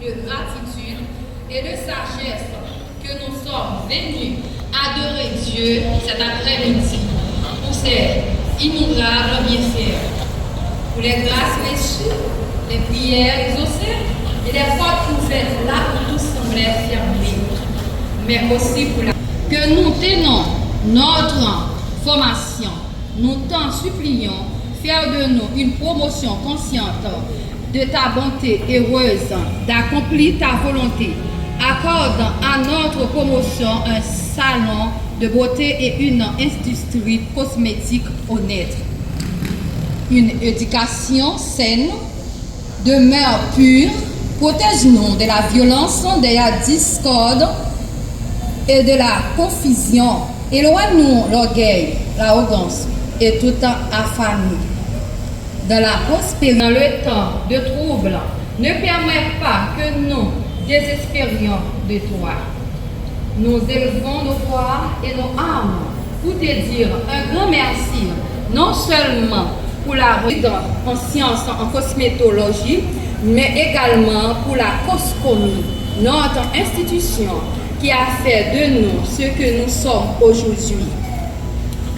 de gratitude et de sagesse que nous sommes venus adorer Dieu cet après-midi pour ses innombrables bienfaits, pour les grâces reçues, les prières exaucées et les portes ouvertes là où tout semblait fermé, mais aussi pour que nous tenons notre formation. Nous t'en supplions, faire de nous une promotion consciente de ta bonté heureuse d'accomplir ta volonté. Accorde à notre promotion un salon de beauté et une industrie cosmétique honnête. Une éducation saine, de mœurs pures, protège-nous de la violence, de la discorde et de la confusion. Éloigne-nous l'orgueil, l'arrogance et toute affamie. Dans la prospérité, dans le temps de trouble, ne permets pas que nous désespérions de toi. Nous élevons nos voix et nos âmes pour te dire un grand merci, non seulement pour la recherche en sciences, en cosmétologie, mais également pour la COSCOMI, notre institution qui a fait de nous ce que nous sommes aujourd'hui.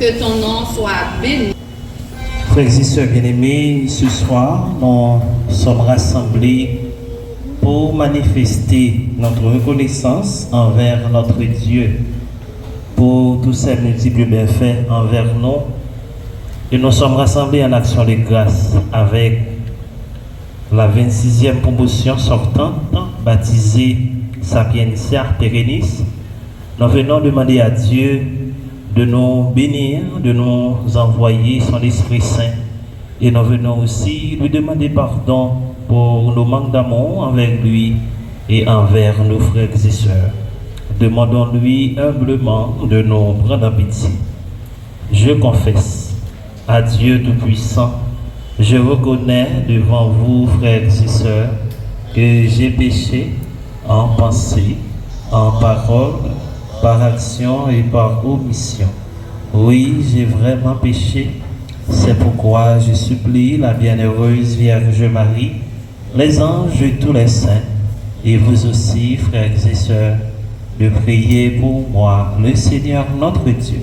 Que ton nom soit béni. Frères et sœurs bien-aimés, ce soir, nous sommes rassemblés pour manifester notre reconnaissance envers notre Dieu pour tous ses multiples bienfaits envers nous. Et nous sommes rassemblés en action de grâce avec la 26e promotion sortante, baptisée Sapientia Perennis. Nous venons demander à Dieu de nous bénir, de nous envoyer son Esprit Saint. Et nous venons aussi lui demander pardon pour nos manques d'amour envers lui et envers nos frères et sœurs. Demandons-lui humblement de nous prendre en pitié. Je confesse à Dieu Tout-Puissant, je reconnais devant vous, frères et sœurs, que j'ai péché en pensée, en parole, par action et par omission. Oui, j'ai vraiment péché. C'est pourquoi je supplie la bienheureuse Vierge Marie, les anges et tous les saints, et vous aussi, frères et sœurs, de prier pour moi, le Seigneur notre Dieu.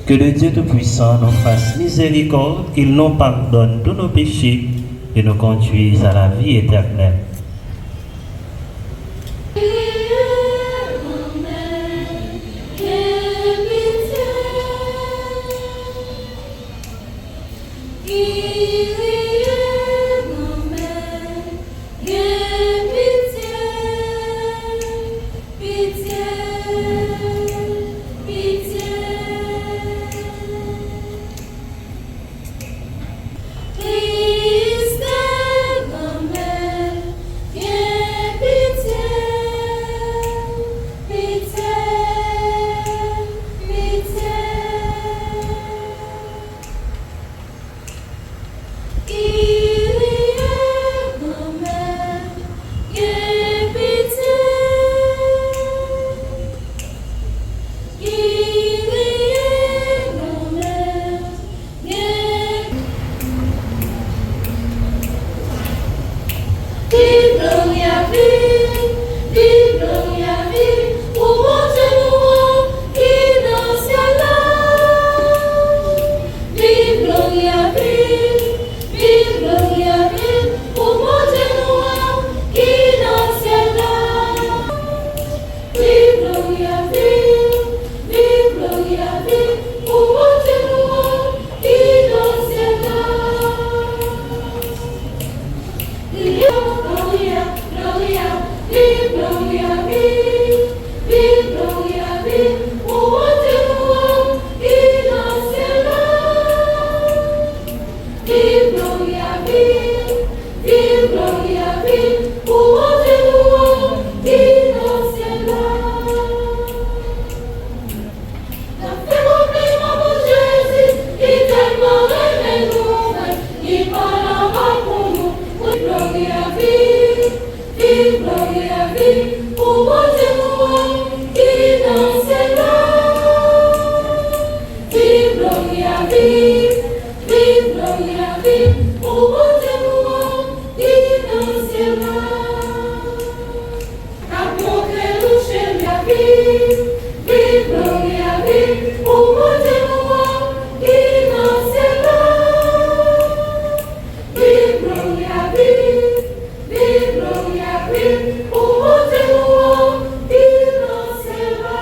Que le Dieu Tout-Puissant nous fasse miséricorde, qu'il nous pardonne tous nos péchés et nous conduise à la vie éternelle.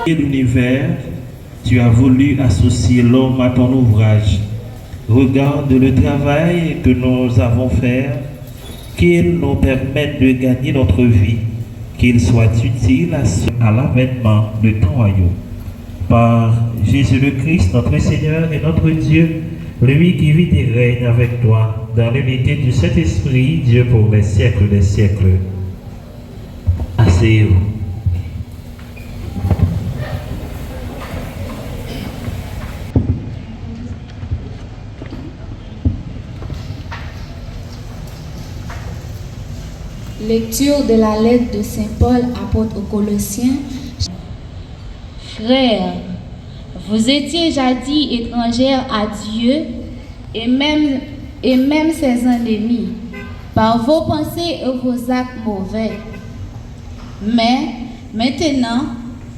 Et l'univers, tu as voulu associer l'homme à ton ouvrage. Regarde le travail que nous avons fait, qu'il nous permette de gagner notre vie, qu'il soit utile à l'avènement de ton royaume. Par Jésus le Christ, notre Seigneur et notre Dieu, lui qui vit et règne avec toi, dans l'unité du Saint-Esprit, Dieu pour les siècles des siècles. Asseyez-vous. Lecture de la lettre de Saint Paul, apôtre aux Colossiens. Frères, vous étiez jadis étrangères à Dieu et même ses ennemis, par vos pensées et vos actes mauvais. Mais maintenant,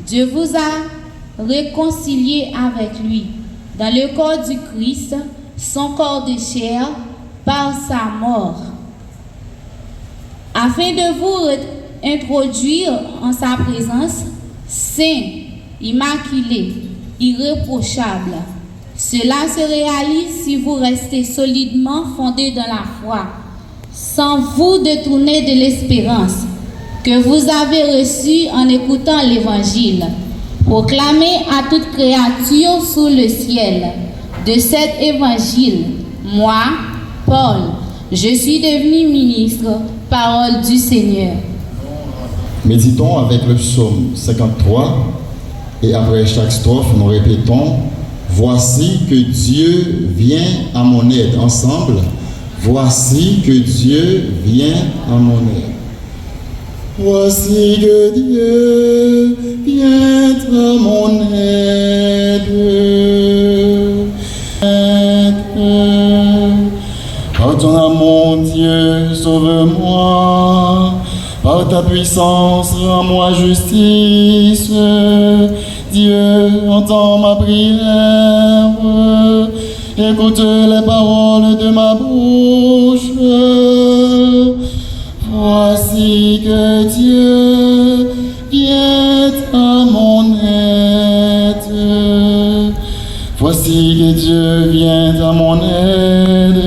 Dieu vous a réconciliés avec lui, dans le corps du Christ, son corps de chair, par sa mort, afin de vous introduire en sa présence, saint, immaculé, irréprochable. Cela se réalise si vous restez solidement fondés dans la foi, sans vous détourner de l'espérance que vous avez reçue en écoutant l'Évangile, proclamé à toute créature sous le ciel. De cet Évangile, moi, Paul, je suis devenu ministre, parole du Seigneur. Méditons avec le psaume 53 et après chaque strophe, nous répétons: voici que Dieu vient à mon aide. Ensemble, voici que Dieu vient à mon aide. Voici que Dieu vient à mon aide. Pardonne, mon Dieu, sauve-moi. Par ta puissance, rends-moi justice. Dieu, entends ma prière. Écoute les paroles de ma bouche. Voici que Dieu vient à mon aide. Voici que Dieu vient à mon aide.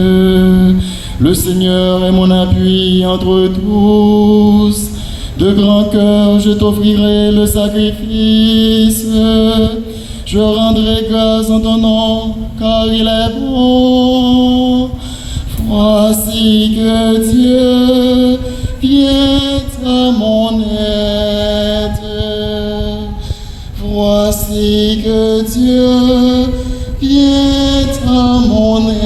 Le Seigneur est mon appui entre tous. De grand cœur, je t'offrirai le sacrifice. Je rendrai grâce en ton nom, car il est bon. Voici que Dieu vient à mon aide. Voici que Dieu vient à mon aide.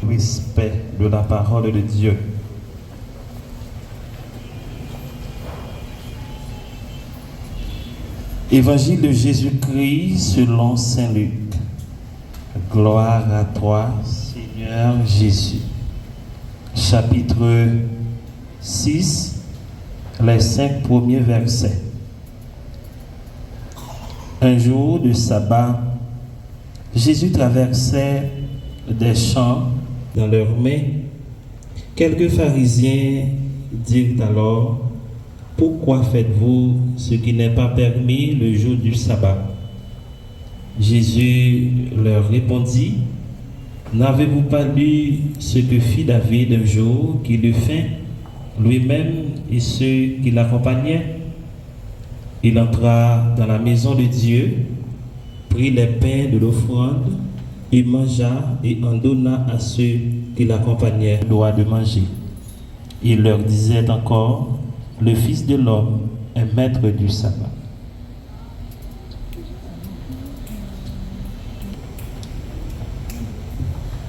Respect de la parole de Dieu. Évangile de Jésus-Christ selon Saint Luc. Gloire à toi, Seigneur Jésus. Chapitre 6, les 5 premiers versets. Un jour de sabbat, Jésus traversait des champs. Dans leurs mains, quelques pharisiens dirent alors: pourquoi faites-vous ce qui n'est pas permis le jour du sabbat? Jésus leur répondit: n'avez-vous pas lu ce que fit David un jour qu'il eut faim, lui-même et ceux qui l'accompagnaient? Il entra dans la maison de Dieu, prit les pains de l'offrande, il mangea et en donna à ceux qui l'accompagnaient le droit de manger. Il leur disait encore: le Fils de l'homme un maître du sabbat.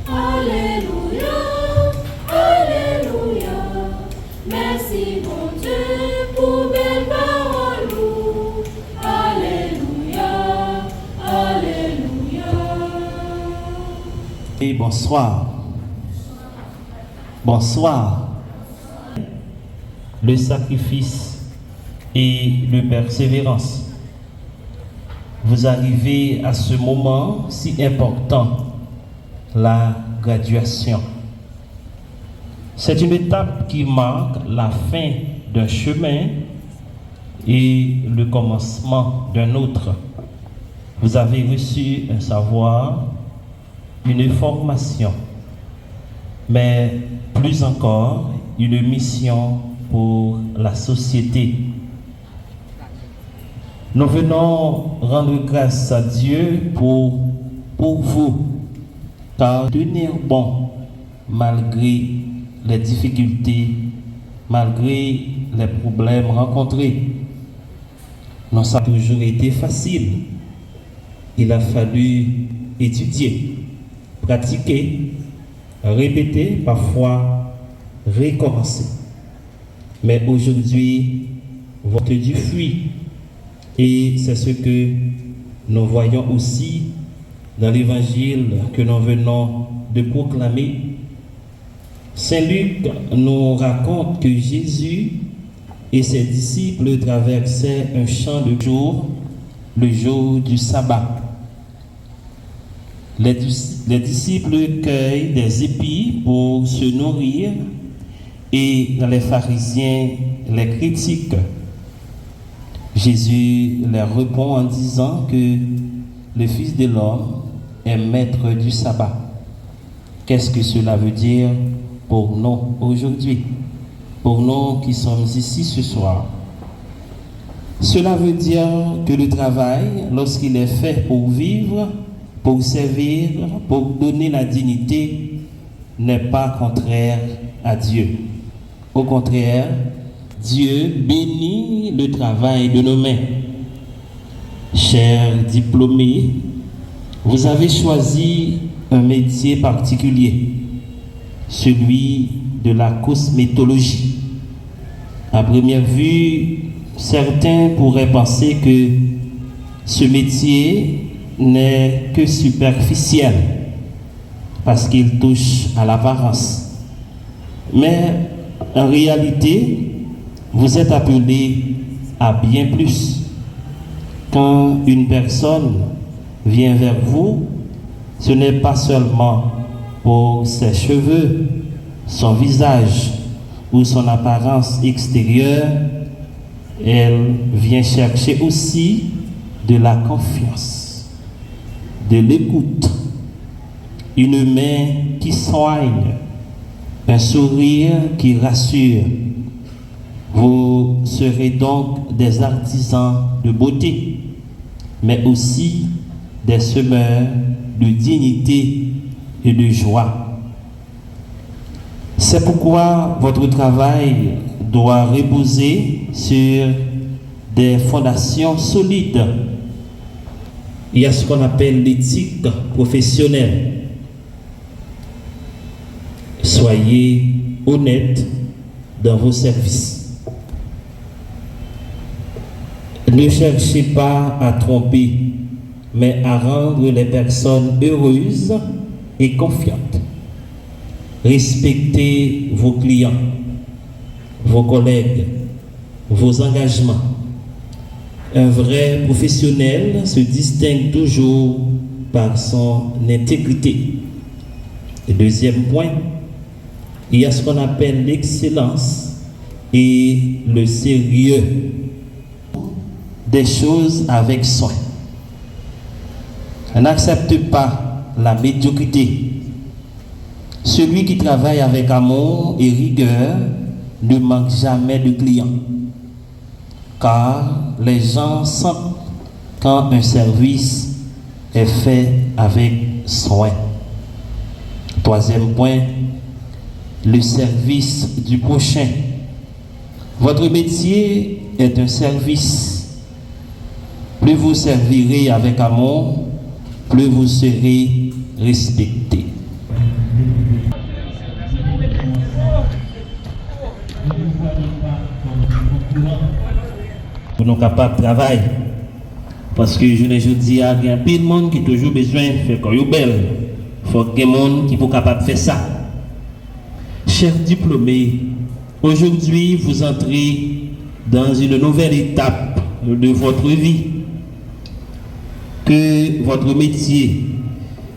Alléluia, Alléluia, merci mon Dieu pour belle parole. Alléluia, Alléluia. Et bonsoir. Bonsoir. Le sacrifice et la persévérance. Vous arrivez à ce moment si important, la graduation. C'est une étape qui marque la fin d'un chemin et le commencement d'un autre. Vous avez reçu un savoir, une formation, mais plus encore, une mission pour la société. Nous venons rendre grâce à Dieu pour vous, car tenir bon malgré les difficultés, malgré les problèmes rencontrés. Non, ça n'a toujours été facile. Il a fallu étudier, pratiquer, répéter, parfois recommencer. Mais aujourd'hui, votre du fruit. Et c'est ce que nous voyons aussi dans l'évangile que nous venons de proclamer. Saint Luc nous raconte que Jésus et ses disciples traversaient un champ de jour, le jour du sabbat. Les disciples cueillent des épis pour se nourrir et les pharisiens les critiquent. Jésus leur répond en disant que le Fils de l'homme est maître du sabbat. Qu'est-ce que cela veut dire pour nous aujourd'hui, pour nous qui sommes ici ce soir? Cela veut dire que le travail, lorsqu'il est fait pour vivre, pour servir, pour donner la dignité, n'est pas contraire à Dieu. Au contraire, Dieu bénit le travail de nos mains. Chers diplômés, vous avez choisi un métier particulier, celui de la cosmétologie. À première vue, certains pourraient penser que ce métier n'est que superficiel parce qu'il touche à l'apparence. Mais en réalité, vous êtes appelés à bien plus. Quand une personne vient vers vous, ce n'est pas seulement pour ses cheveux, son visage ou son apparence extérieure, elle vient chercher aussi de la confiance, de l'écoute, une main qui soigne, un sourire qui rassure. Vous serez donc des artisans de beauté, mais aussi des semeurs de dignité et de joie. C'est pourquoi votre travail doit reposer sur des fondations solides. Il y a ce qu'on appelle l'éthique professionnelle. Soyez honnête dans vos services. Ne cherchez pas à tromper, mais à rendre les personnes heureuses et confiantes. Respectez vos clients, vos collègues, vos engagements. Un vrai professionnel se distingue toujours par son intégrité. Et deuxième point, il y a ce qu'on appelle l'excellence et le sérieux. Des choses avec soin. N'accepte pas la médiocrité. Celui qui travaille avec amour et rigueur ne manque jamais de clients. Car les gens sentent quand un service est fait avec soin. Troisième point, le service du prochain. Votre métier est un service. Plus vous servirez avec amour, plus vous serez respecté. Pour nous capables de travailler. Parce que je ne dis pas, il y a plein de monde qui a toujours besoin de faire comme belle. Il faut qu'il y ait des gens qui sont capables de faire ça. Chers diplômés, aujourd'hui vous entrez dans une nouvelle étape de votre vie. Que votre métier,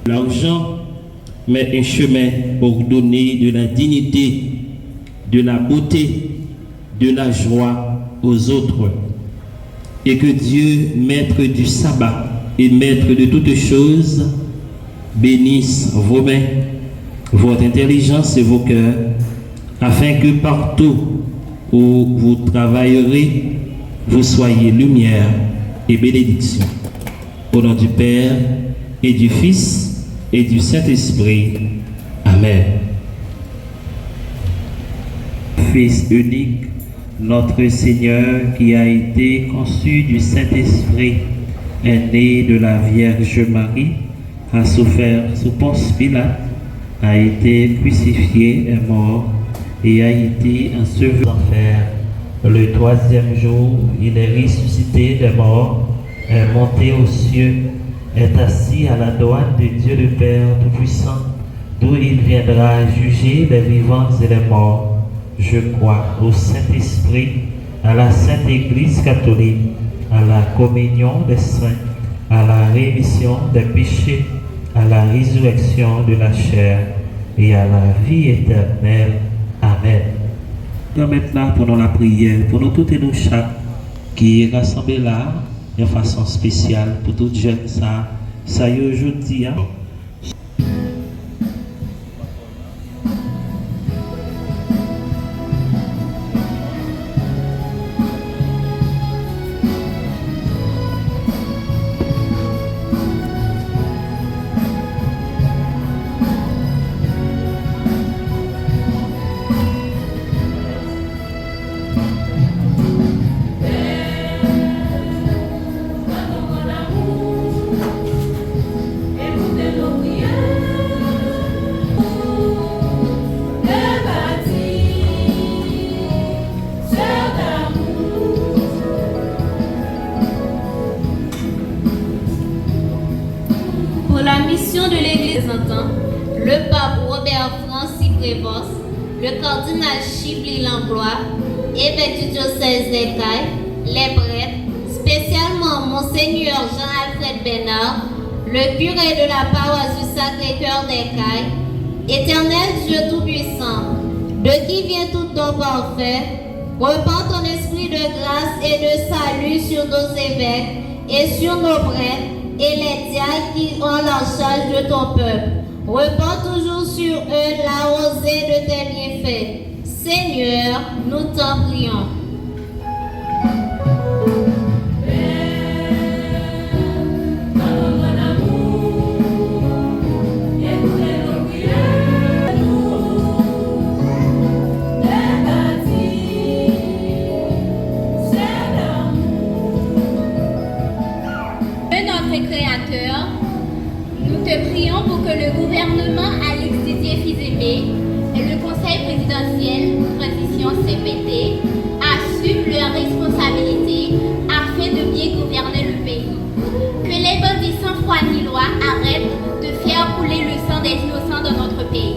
l'argent, met un chemin pour donner de la dignité, de la beauté, de la joie aux autres. Et que Dieu, maître du sabbat et maître de toutes choses, bénisse vos mains, votre intelligence et vos cœurs, afin que partout où vous travaillerez, vous soyez lumière et bénédiction. Au nom du Père et du Fils et du Saint-Esprit. Amen. Fils unique, notre Seigneur qui a été conçu du Saint-Esprit, est né de la Vierge Marie, a souffert sous Ponce Pilate, a été crucifié, est mort et a été enseveli en enfer. Le troisième jour, il est ressuscité des morts, est monté aux cieux, est assis à la droite de Dieu le Père Tout-Puissant, d'où il viendra juger les vivants et les morts. Je crois au Saint-Esprit, à la Sainte Église catholique, à la communion des saints, à la rémission des péchés, à la résurrection de la chair et à la vie éternelle. Amen. Nous maintenant pendant la prière, pour nous toutes et nous chaque qui est rassemblé là, de façon spéciale pour toutes jeunes, ça y est aujourd'hui. Hein? De l'Église entend le pape Robert Francis Prévost, le cardinal Chibli Langlois, évêque du diocèse d'Écaille, les prêtres, spécialement Monseigneur Jean-Alfred Bénard, le curé de la paroisse du Sacré-Cœur d'Écaille. Éternel Dieu Tout-Puissant, de qui vient tout don parfait, repends ton esprit de grâce et de salut sur nos évêques et sur nos prêtres et les diacres qui ont la charge de ton peuple. Repends toujours sur eux la rosée de tes bienfaits. Seigneur, nous t'en prions. Créateur, nous te prions pour que le gouvernement Alix Didier Fils-Aimé et le conseil présidentiel Transition CPT assument leurs responsabilités afin de bien gouverner le pays. Que les bandits sans foi ni loi arrêtent de faire couler le sang des innocents dans notre pays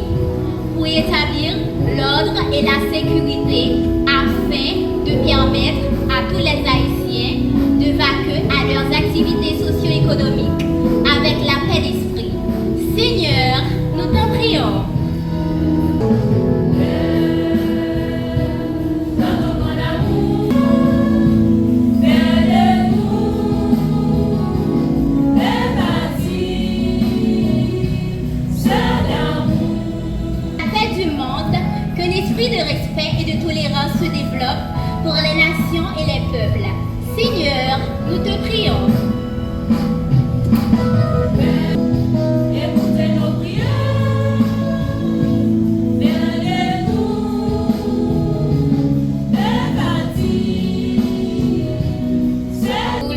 pour établir l'ordre et la sécurité afin de permettre à tous les Haïtiens de vaquer à leurs activités socio-économiques avec la paix d'esprit. Seigneur, nous t'en prions. Appel du monde, qu'un esprit de respect et de tolérance se développe pour les nations et les peuples. Seigneur, nous te prions.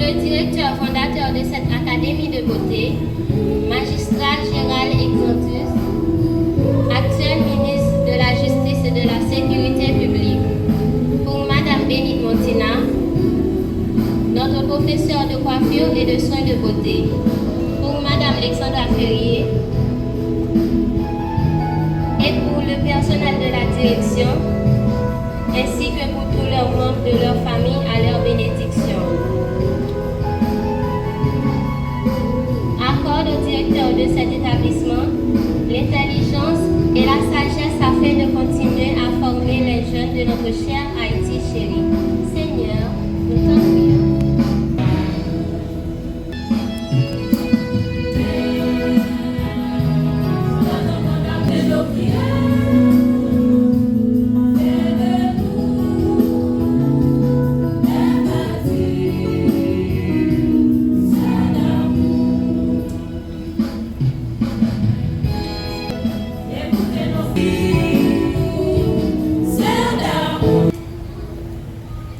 le directeur fondateur de cette académie de beauté, magistrat Gérald Exantus, actuel ministre de la Justice et de la Sécurité publique, pour Madame Bénite Montina, notre professeur de coiffure et de soins de beauté, pour Madame Alexandra Ferrier, et pour le personnel de la direction, ainsi que pour tous leurs membres de leur famille à leur bénédiction. Accorde au directeur de cet établissement l'intelligence et la sagesse afin de continuer à former les jeunes de notre cher Haïti chéri. Seigneur, nous t'en prions.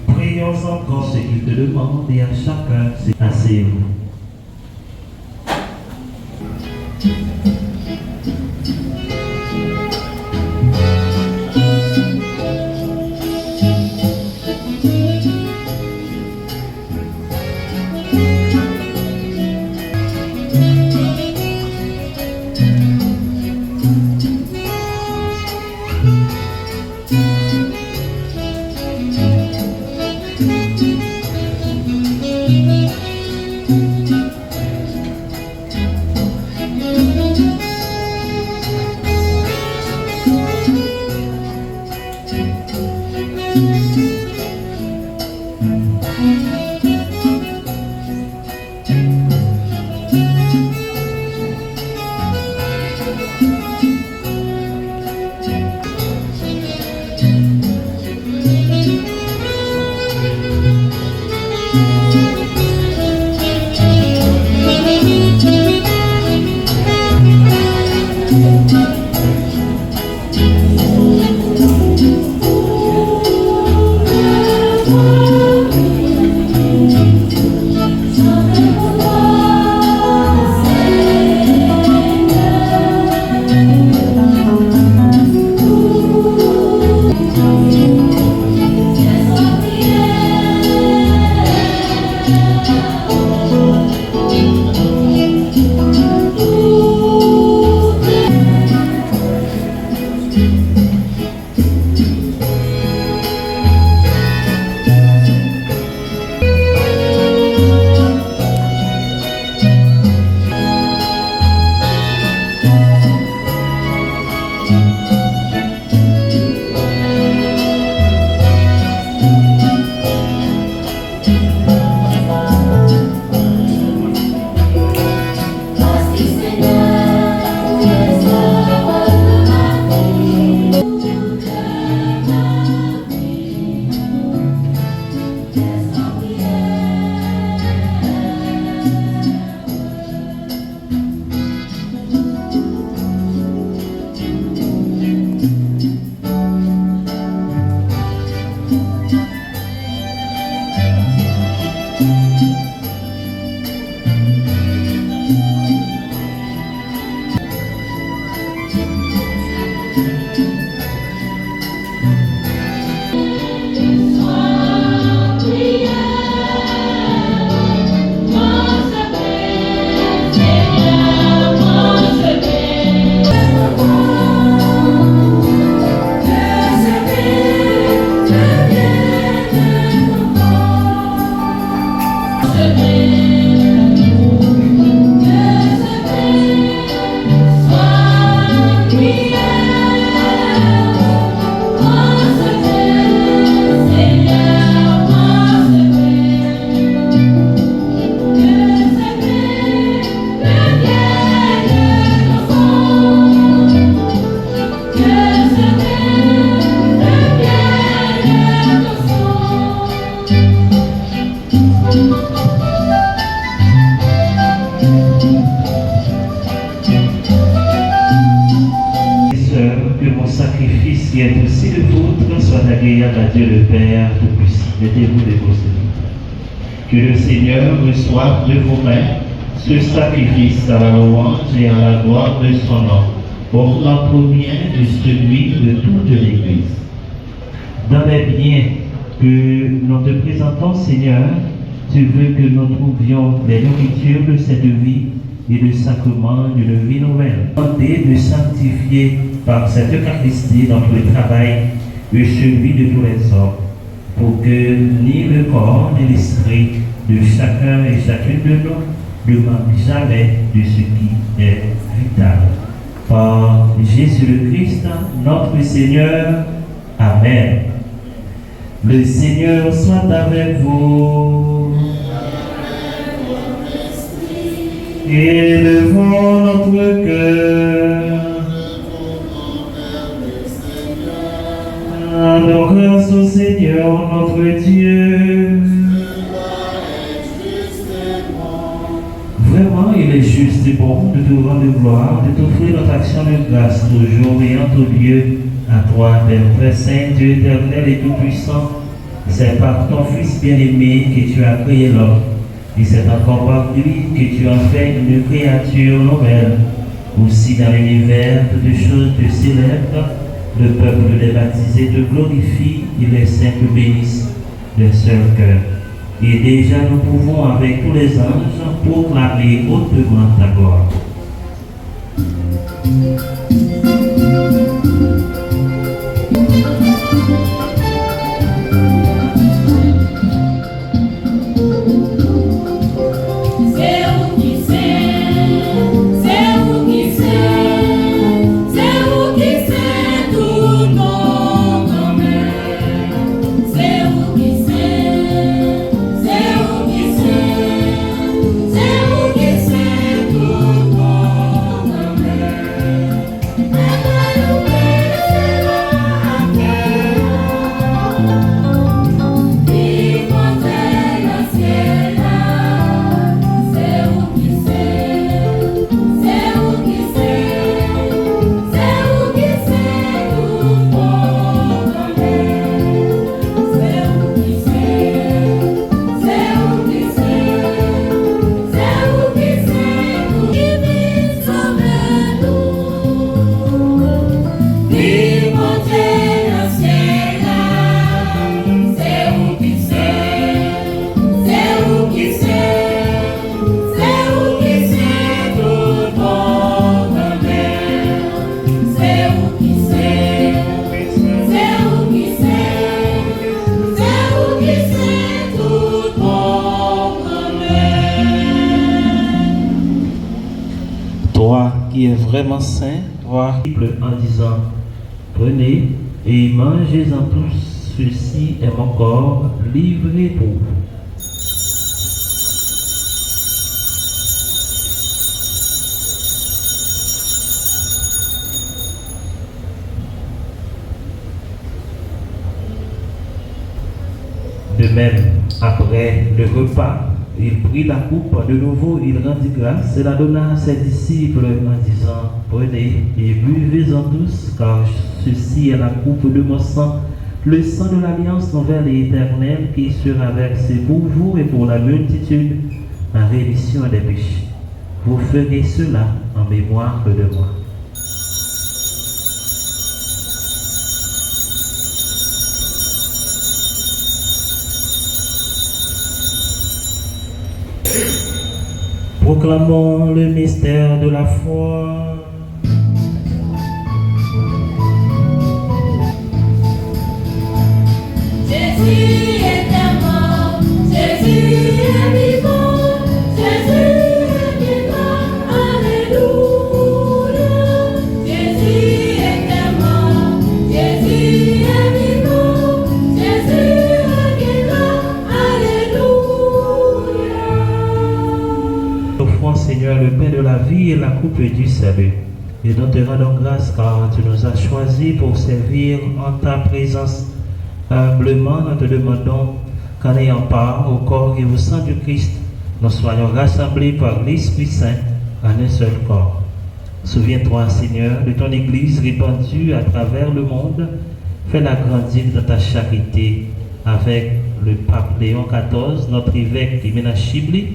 Prions encore ce qu'il te demande et à chacun c'est assez. sacrifice qui est aussi le vôtre soit agréable à Dieu le Père Tout-Puissant. Mettez-vous debout. Que le Seigneur reçoive de vos mains ce sacrifice à la louange et à la gloire de son nom, pour notre bien et celui de toute l'Église. Dans les biens que nous te présentons, Seigneur, tu veux que nous trouvions les nourritures de cette vie et le sacrement d'une vie nouvelle. Demandez de sanctifier par cette Eucharistie notre travail et celui de tous les hommes, pour que ni le corps ni l'esprit de chacun et chacune de nous ne manque jamais de ce qui est vital. Par Jésus le Christ, notre Seigneur. Amen. Le Seigneur soit avec vous. Élevons notre cœur. Rendons grâce au Seigneur notre Dieu. Vraiment, il est juste et bon de te rendre gloire, de t'offrir notre action de grâce toujours et en tout lieu. À toi, Père très saint, Dieu éternel et tout-puissant, c'est par ton Fils bien-aimé que tu as créé l'homme. Et c'est encore par lui que tu as fait une créature nouvelle. Aussi dans l'univers, toutes choses te célèbrent, le peuple des baptisés te glorifie et les saints te bénissent d'un seul cœur. Et déjà nous pouvons avec tous les anges proclamer hautement ta gloire. Qui est vraiment saint, toi, en disant, prenez et mangez-en tous, ceci est mon corps livré pour vous. De même, après le repas, il prit la coupe de nouveau, il rendit grâce et la donna à ses disciples en disant, prenez et buvez-en tous, car ceci est la coupe de mon sang, le sang de l'alliance nouvelle et éternelle qui sera versé pour vous et pour la multitude en rémission des péchés. Vous ferez cela en mémoire de moi. Proclamons le mystère de la foi. Jésus est mort, Jésus est vivant, Jésus est vivant, alléluia. Jésus est mort, Jésus est vivant, Jésus est vivant, alléluia. Offrons, Seigneur, le pain de la vie et la coupe du salut. Et nous te rendons grâce car tu nous as choisis pour servir en ta présence. Humblement, nous te demandons qu'en ayant part au corps et au sang du Christ, nous soyons rassemblés par l'Esprit Saint en un seul corps. Souviens-toi, Seigneur, de ton Église répandue à travers le monde. Fais-la grandir dans ta charité avec le pape Léon XIV, notre évêque qui mène à Chibli,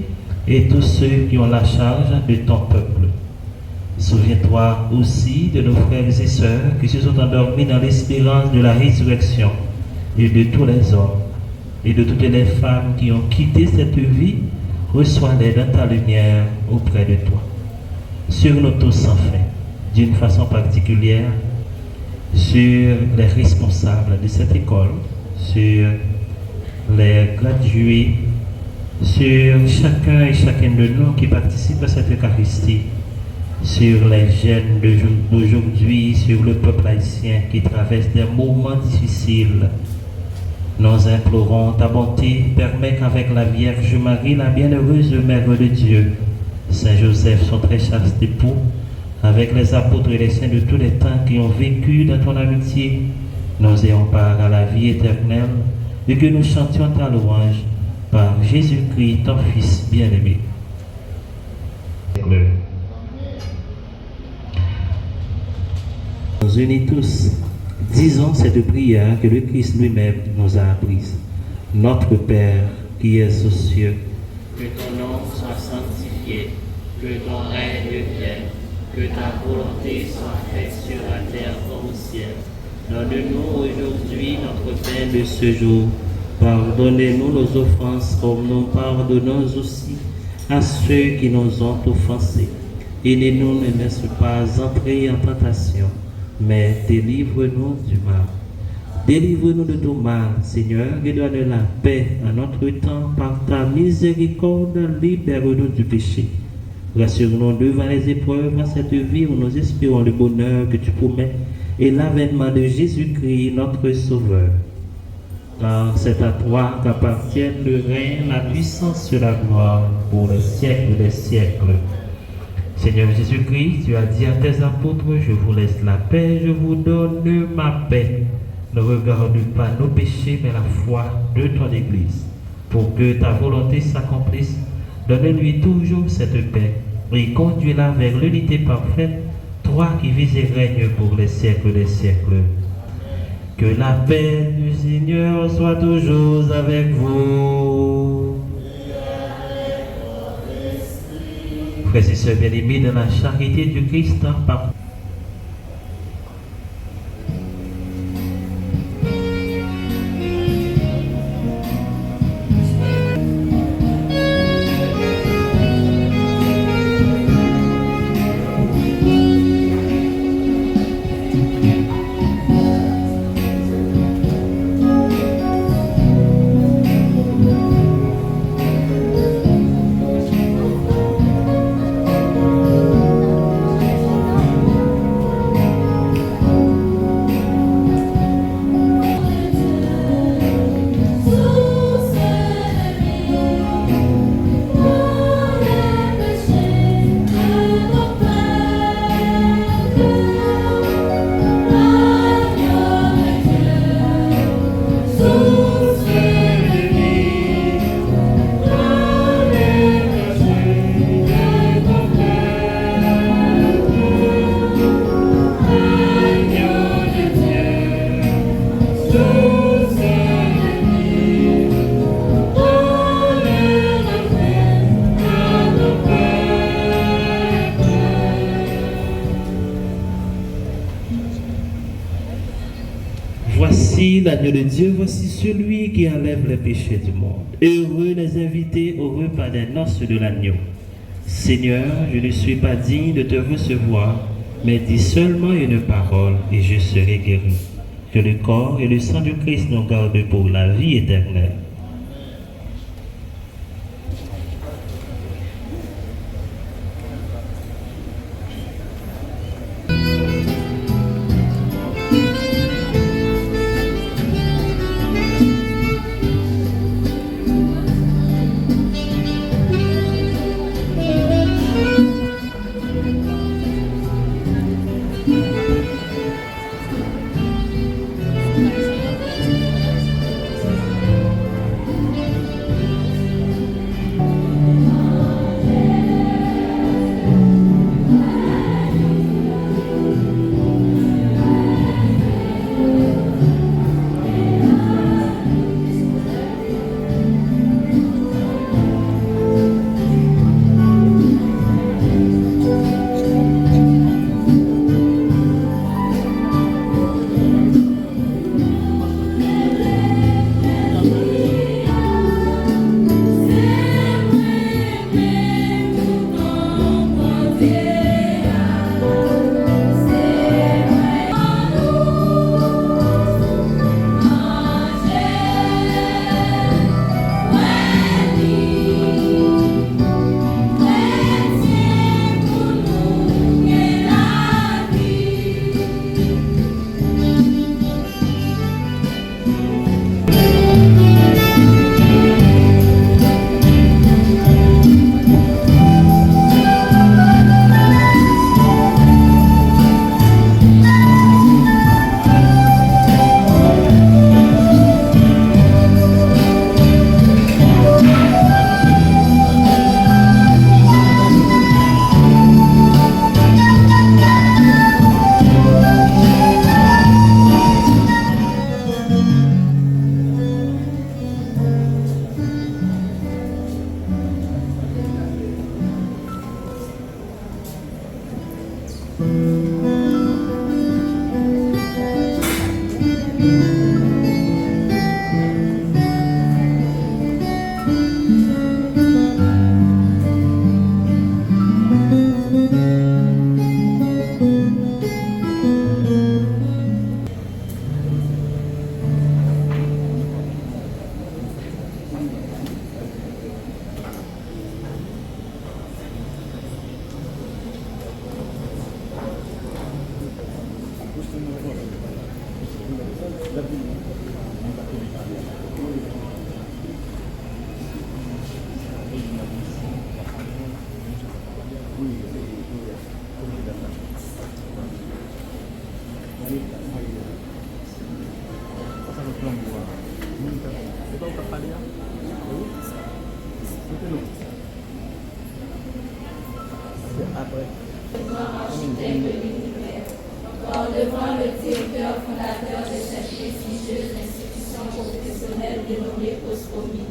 et tous ceux qui ont la charge de ton peuple. Souviens-toi aussi de nos frères et sœurs qui se sont endormis dans l'espérance de la résurrection, et de tous les hommes, et de toutes les femmes qui ont quitté cette vie. Reçois-les dans ta lumière auprès de toi. Sur nous tous sans fin, d'une façon particulière, sur les responsables de cette école, sur les gradués, sur chacun et chacune de nous qui participent à cette Eucharistie, sur les jeunes d'aujourd'hui, sur le peuple haïtien qui traverse des moments difficiles. Nous implorons ta bonté, permet qu'avec la Vierge Marie, la bienheureuse Mère de Dieu, Saint Joseph, son très chaste époux, avec les apôtres et les saints de tous les temps qui ont vécu dans ton amitié, nous ayons part à la vie éternelle et que nous chantions ta louange par Jésus-Christ, ton Fils bien-aimé. Nous unis tous, disons cette prière que le Christ lui-même nous a apprise. Notre Père qui es aux cieux, que ton nom soit sanctifié, que ton règne vienne, que ta volonté soit faite sur la terre comme au ciel. Donne-nous aujourd'hui notre pain de ce jour. Pardonnez-nous nos offenses comme nous pardonnons aussi à ceux qui nous ont offensés. Et ne nous laisse pas entrer en tentation, mais délivre-nous du mal. Délivre-nous de tout mal, Seigneur, et donne la paix à notre temps par ta miséricorde, libère-nous du péché. Rassure-nous devant les épreuves en cette vie où nous espérons le bonheur que tu promets et l'avènement de Jésus-Christ, notre Sauveur. Car c'est à toi qu'appartiennent le règne, la puissance et la gloire pour les siècles des siècles. Seigneur Jésus-Christ, tu as dit à tes apôtres, je vous laisse la paix, je vous donne ma paix. Ne regarde pas nos péchés, mais la foi de ton Église. Pour que ta volonté s'accomplisse, donne-lui toujours cette paix et conduis-la vers l'unité parfaite, toi qui vis et règnes pour les siècles des siècles. Que la paix du Seigneur soit toujours avec vous. Frères et sœurs bien-aimés, dans la charité du Christ, par Voici l'agneau de Dieu, voici celui qui enlève les péchés du monde. Heureux les invités au repas des noces de l'agneau. Seigneur, je ne suis pas digne de te recevoir, mais dis seulement une parole et je serai guéri. Que le corps et le sang du Christ nous gardent pour la vie éternelle. Encore devant le directeur fondateur de cette prestigieuse institution professionnelle dénommée COSCOMI,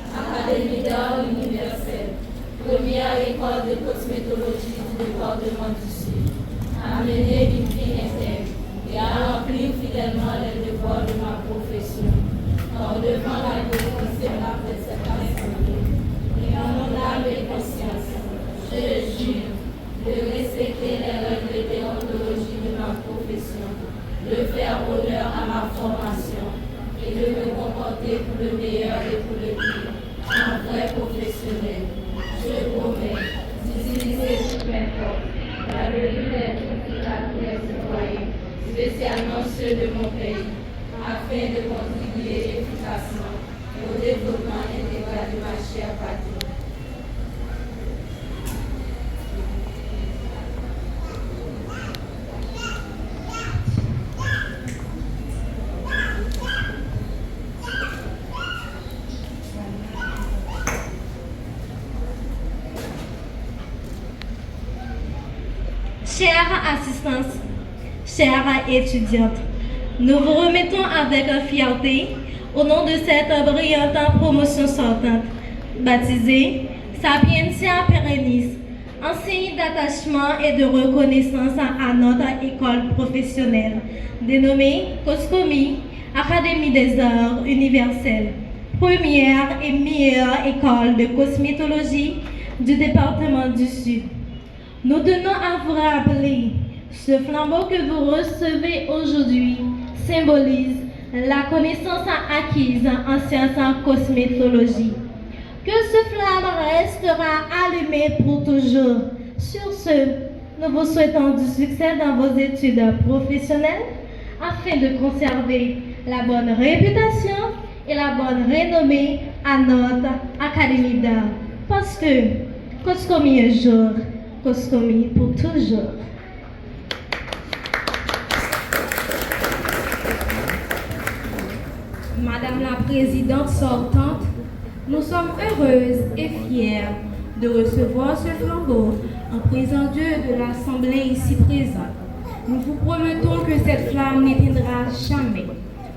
Académie d'art universelle, première école de cosmétologie du département du Sud, à mener une vie intègre et à remplir fidèlement les devoirs de ma profession. Or, devant la considérable de cette assemblée, et en mon âme et conscience, je jure de respecter les règles de déontologie de ma profession, de faire honneur à ma formation et de me comporter pour le meilleur et pour le pire, un vrai professionnel. Je promets d'utiliser toutes mes forces, la vérité est utile à tous les citoyens, spécialement ceux de mon pays, afin de contribuer efficacement au développement intégral de ma chère patrie. Chère assistance, chère étudiante, nous vous remettons avec fierté au nom de cette brillante promotion sortante, baptisée Sapientia Perennis, enseigne d'attachement et de reconnaissance à notre école professionnelle, dénommée COSCOMI, Académie des Arts Universels, première et meilleure école de cosmétologie du département du Sud. Nous tenons à vous rappeler, ce flambeau que vous recevez aujourd'hui symbolise la connaissance acquise en sciences en cosmétologie. Que ce flamme restera allumé pour toujours. Sur ce, nous vous souhaitons du succès dans vos études professionnelles afin de conserver la bonne réputation et la bonne renommée à notre Académie d'art. Parce que COSCOMI un jour, COSCOMI pour toujours. Madame la Présidente sortante, nous sommes heureuses et fières de recevoir ce flambeau en présence de l'Assemblée ici présente. Nous vous promettons que cette flamme n'éteindra jamais.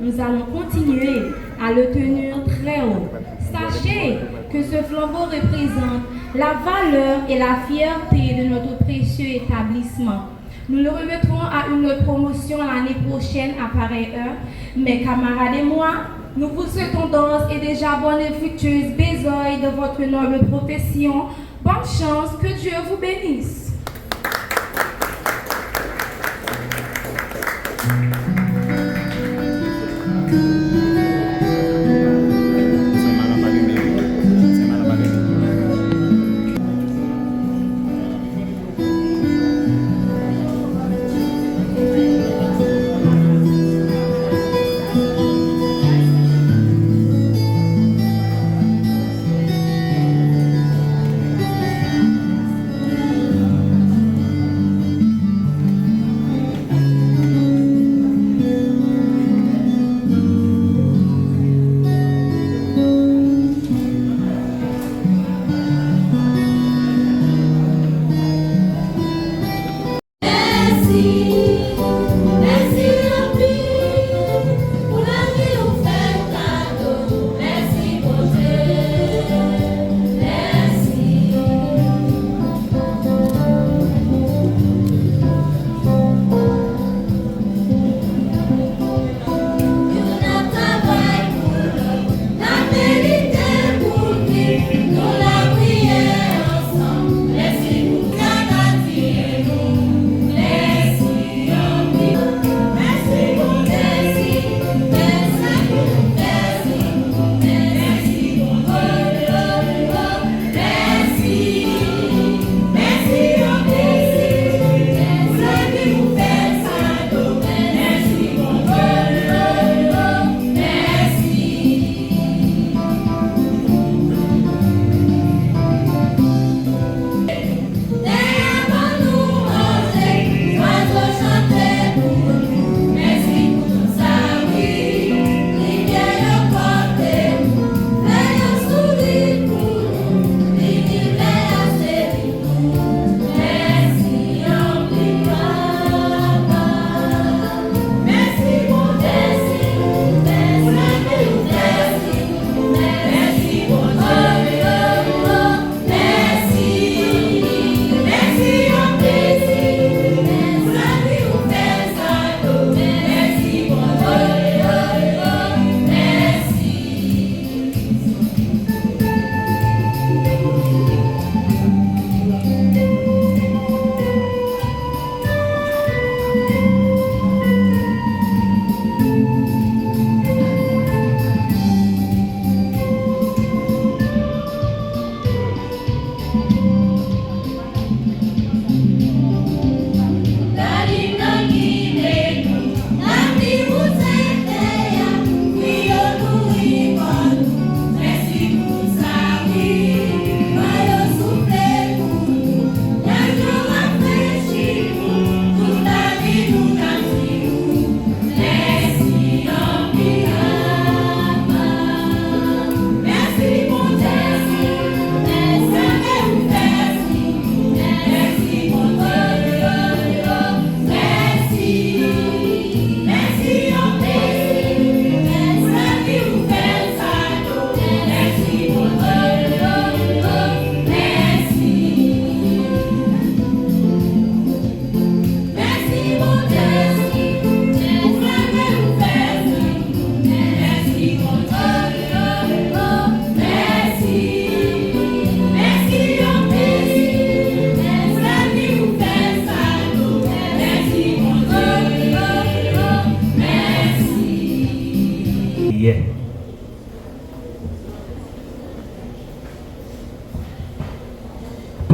Nous allons continuer à le tenir très haut. Sachez que ce flambeau représente la valeur et la fierté de notre précieux établissement. Nous le remettrons à une promotion l'année prochaine à pareille heure. Mes camarades et moi, nous vous souhaitons d'ores et déjà bonne et fructueuse besogne de votre noble profession. Bonne chance, que Dieu vous bénisse.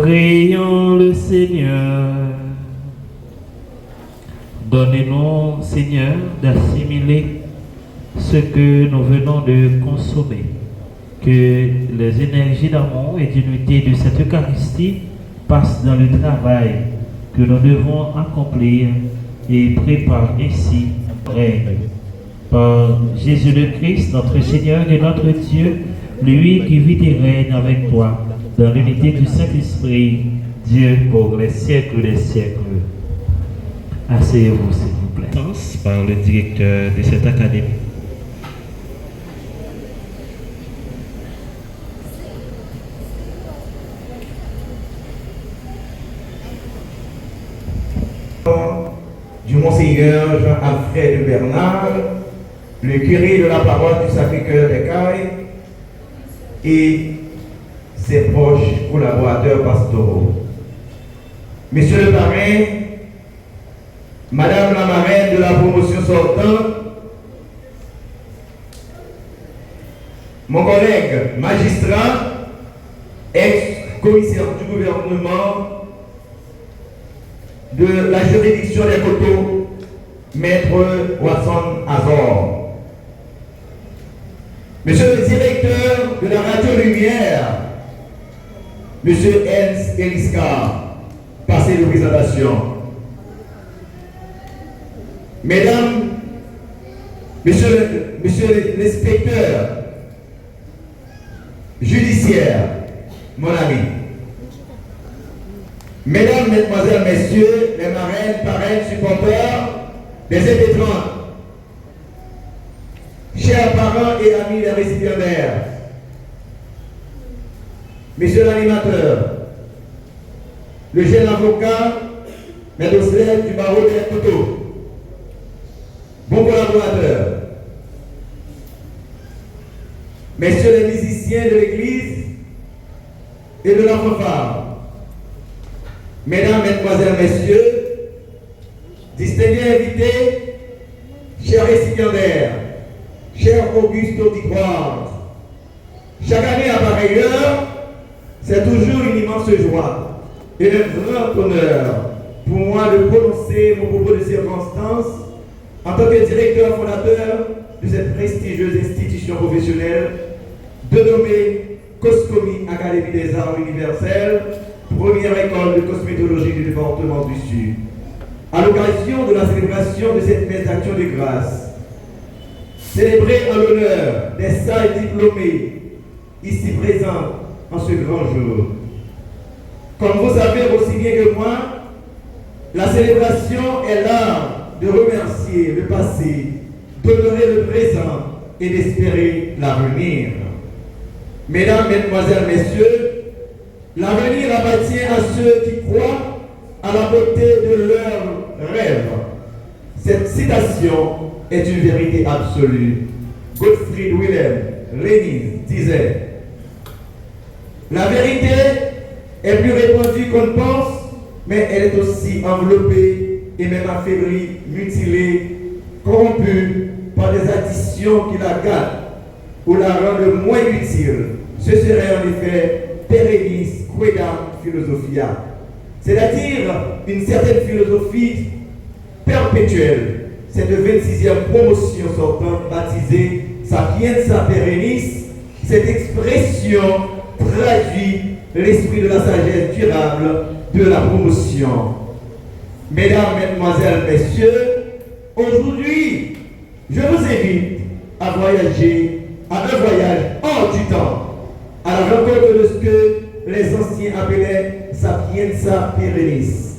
Prions le Seigneur. Donnez-nous, Seigneur, d'assimiler ce que nous venons de consommer. Que les énergies d'amour et d'unité de cette Eucharistie passent dans le travail que nous devons accomplir et préparent ainsi notre règne. Par Jésus le Christ, notre Seigneur et notre Dieu, lui qui vit et règne avec toi, dans l'unité du Saint-Esprit, Dieu pour les siècles des siècles. Asseyez-vous, s'il vous plaît. Par le directeur de cette académie. Du Monseigneur Jean-Alfred Bernard, le curé de la paroisse du Sacré-Cœur des Cailles et ses proches collaborateurs pastoraux. Monsieur le parrain, Madame la marraine de la promotion sortante, mon collègue magistrat, ex-commissaire du gouvernement de la juridiction des Coteaux, Maître Wasson Azor. Monsieur le directeur de la Radio Lumière, Monsieur Ernst Eliska, passé de présentation. Mesdames, Monsieur l'inspecteur judiciaire, mon ami. Mesdames, Mesdemoiselles, Messieurs, les marraines, parraines, supporters des impétrants, chers parents et amis des récipiendaires, Monsieur l'animateur, le jeune avocat, Maître Osler du barreau des Coteaux, bon collaborateur, Messieurs les musiciens de l'église et de la fanfare, Mesdames, Mesdemoiselles, Messieurs, distingués invités, chers récipiendaires, chers Auguste auditoires, chaque année à pareille heure, c'est toujours une immense joie et un grand honneur pour moi de prononcer mon propos de circonstance en tant que directeur fondateur de cette prestigieuse institution professionnelle dénommée Coscomi Académie des Arts Universels, première école de cosmétologie du département du Sud. À l'occasion de la célébration de cette messe d'action de grâce, célébrée en l'honneur des sages diplômés ici présents en ce grand jour. Comme vous savez aussi bien que moi, la célébration est l'art de remercier le passé, d'honorer le présent et d'espérer l'avenir. Mesdames, Mesdemoiselles, Messieurs, l'avenir appartient à ceux qui croient à la beauté de leurs rêves. Cette citation est une vérité absolue. Gottfried Wilhelm Lenin disait: la vérité est plus répandue qu'on ne pense, mais elle est aussi enveloppée et même affaiblie, mutilée, corrompue par des additions qui la gâtent ou la rendent moins utile. Ce serait en effet perennis quaedam philosophia, c'est-à-dire une certaine philosophie perpétuelle. Cette 26e promotion sortante baptisée Sapienza Perennis, cette expression traduit l'esprit de la sagesse durable de la promotion. Mesdames, Mesdemoiselles, Messieurs, aujourd'hui, je vous invite à voyager, à un voyage hors du temps, à la rencontre de ce que les anciens appelaient Sapienza Perennis,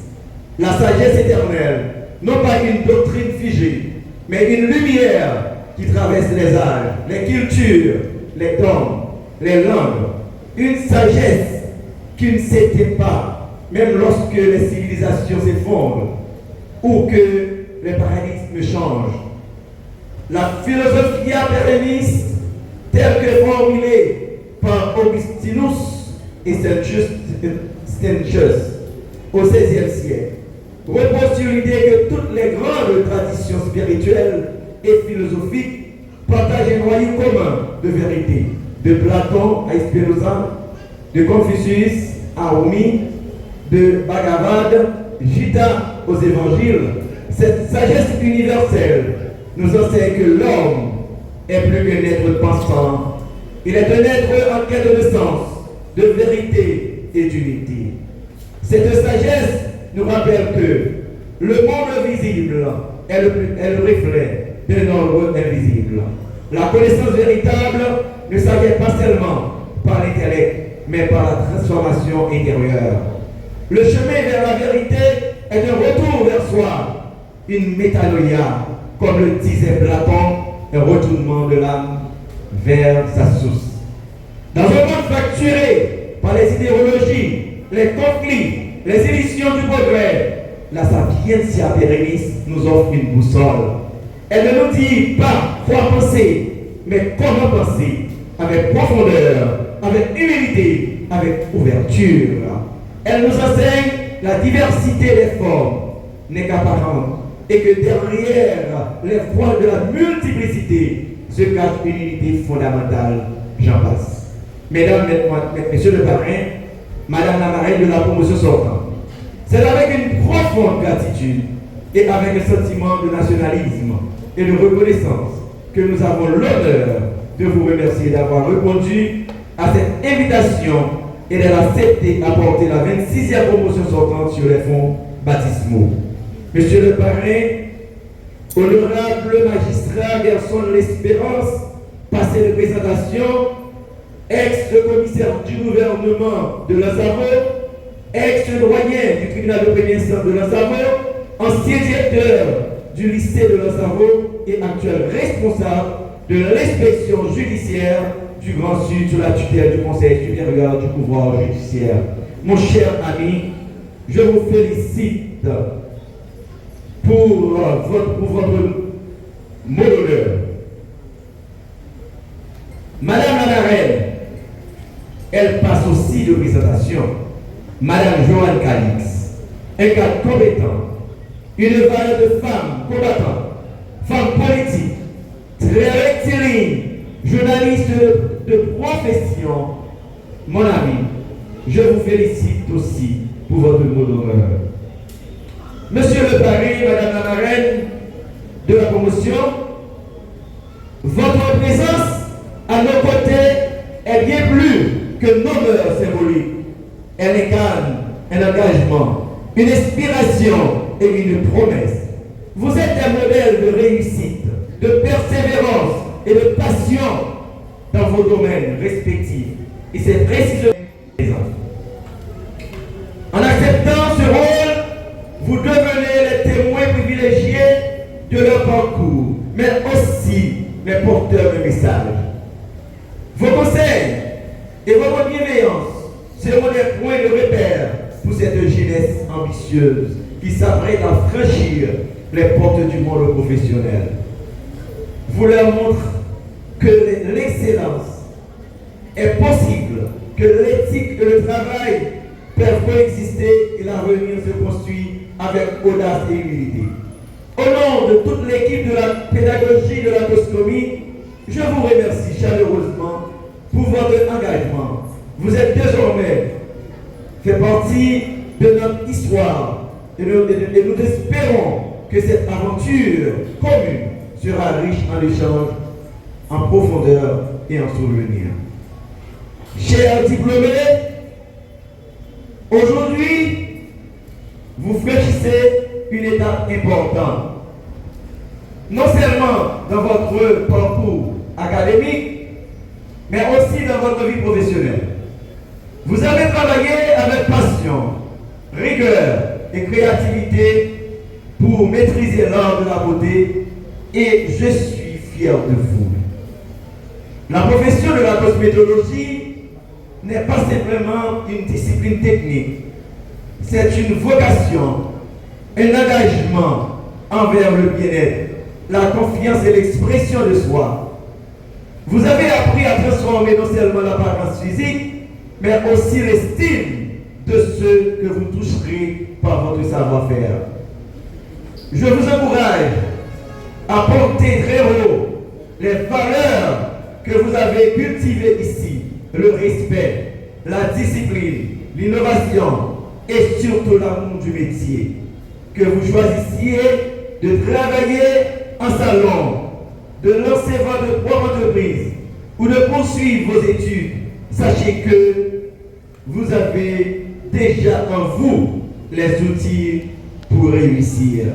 la sagesse éternelle, non pas une doctrine figée, mais une lumière qui traverse les âges, les cultures, les temps, les langues, une sagesse qui ne s'éteint pas, même lorsque les civilisations s'effondrent ou que les paradigmes changent. La philosophia perennis, telle que formulée par Augustinus et Stentius au XVIe siècle, repose sur l'idée que toutes les grandes traditions spirituelles et philosophiques partagent un noyau commun de vérité, de Platon à Spinoza, de Confucius à Rumi, de Bhagavad Gita aux évangiles, cette sagesse universelle nous enseigne que l'homme est plus qu'un être pensant. Il est un être en quête de sens, de vérité et d'unité. Cette sagesse nous rappelle que le monde visible est le reflet d'un ordre invisible. La connaissance véritable ne s'acquiert pas seulement par l'intellect, mais par la transformation intérieure. Le chemin vers la vérité est un retour vers soi, une métanoïa, comme le disait Platon, un retournement de l'âme vers sa source. Dans un monde fracturé par les idéologies, les conflits, les illusions du progrès, la sapientia perennis nous offre une boussole. Elle ne nous dit pas quoi penser, mais comment penser, avec profondeur, avec humilité, avec ouverture. Elle nous enseigne la diversité des formes n'est qu'apparente et que derrière les voiles de la multiplicité se cache une unité fondamentale. J'en passe. Mesdames, Messieurs le parrain, Madame la marraine de la promotion sortante, c'est avec une profonde gratitude et avec un sentiment de nationalisme et de reconnaissance que nous avons l'honneur de vous remercier d'avoir répondu à cette invitation et de l'accepter à porter la 26e promotion sortante sur les fonds baptismaux. Monsieur le parrain, honorable magistrat Gerson L'Espérance, passé de présentation, ex-commissaire du gouvernement de Lazaro, ex-doyen du tribunal de première instance de Lazaro, ancien directeur du lycée de Lazaro et actuel responsable de l'inspection judiciaire du Grand Sud sous la tutelle du Conseil supérieur du pouvoir judiciaire. Mon cher ami, je vous félicite pour votre mot d'honneur. Madame la marraine, elle passe aussi de présentation. Madame Joanne Calix, un cadre compétent, une valeur de femme combattante, femme politique, très rectiligne, journaliste de profession. Mon ami, je vous félicite aussi pour votre mot d'honneur. Monsieur le parrain, Madame la marraine de la promotion, votre présence à nos côtés est bien plus que un honneur symbolique. Elle incarne un engagement, une inspiration et une promesse. Vous êtes un modèle de réussite, de persévérance et de passion dans vos domaines respectifs. Et c'est précisément présent. En acceptant ce rôle, vous devenez les témoins privilégiés de leur parcours, mais aussi les porteurs de messages. Vos conseils et votre bienveillance seront des points de repère pour cette jeunesse ambitieuse qui s'apprête à franchir les portes du monde professionnel. Vous leur montrez que l'excellence est possible, que l'éthique et le travail peuvent coexister et l'avenir se construit avec audace et humilité. Au nom de toute l'équipe de la pédagogie de la Toscomie, je vous remercie chaleureusement pour votre engagement. Vous êtes désormais fait partie de notre histoire et nous espérons que cette aventure commune sera riche en échanges, en profondeur et en souvenirs. Chers diplômés, aujourd'hui, vous franchissez une étape importante. Non seulement dans votre parcours académique, mais aussi dans votre vie professionnelle. Vous avez travaillé avec passion, rigueur et créativité pour maîtriser l'art de la beauté et je suis fier de vous. La profession de la cosmétologie n'est pas simplement une discipline technique, c'est une vocation, un engagement envers le bien-être, la confiance et l'expression de soi. Vous avez appris à transformer non seulement l'apparence physique, mais aussi l'estime de ceux que vous toucherez par votre savoir-faire. Je vous encourage à porter très haut les valeurs que vous avez cultivées ici, le respect, la discipline, l'innovation, et surtout l'amour du métier. Que vous choisissiez de travailler en salon, de lancer votre propre entreprise ou de poursuivre vos études, sachez que vous avez déjà en vous les outils pour réussir.